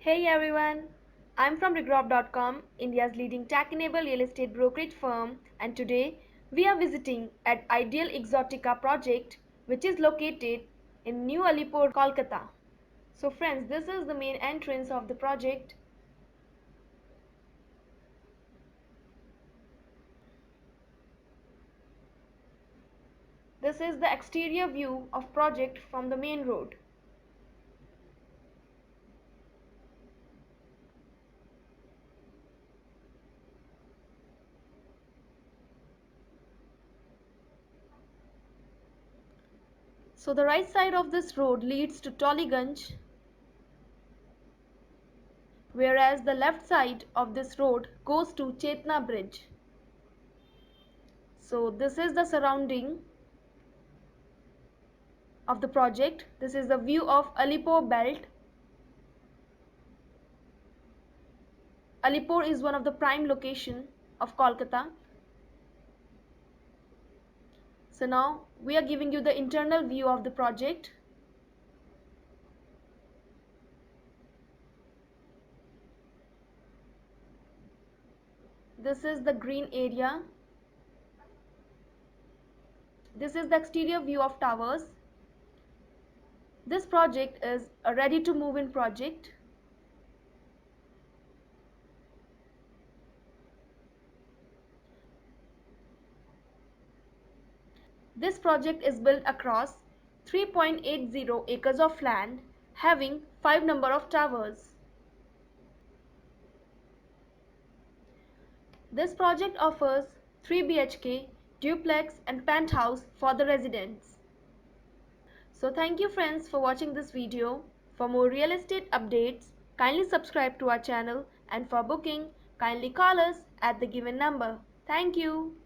Hey everyone, I'm from Regrob.com, India's leading tech-enabled real estate brokerage firm, and today we are visiting at Ideal Exotica project, which is located in New Alipore, Kolkata. So friends, this is the main entrance of the project. This is the exterior view of project from the main road. So the right side of this road leads to Tollygunj, whereas the left side of this road goes to Chetna Bridge. So this is the surrounding of the project. This is the view of Alipore belt. Alipore is one of the prime location of Kolkata. So now we are giving you the internal view of the project. This is the green area. This is the exterior view of towers. This project is a ready to move in project. This project is built across 3.80 acres of land, having 5 number of towers. This project offers 3 BHK, duplex and penthouse for the residents. So thank you friends for watching this video. For more real estate updates, kindly subscribe to our channel, and for booking, kindly call us at the given number. Thank you.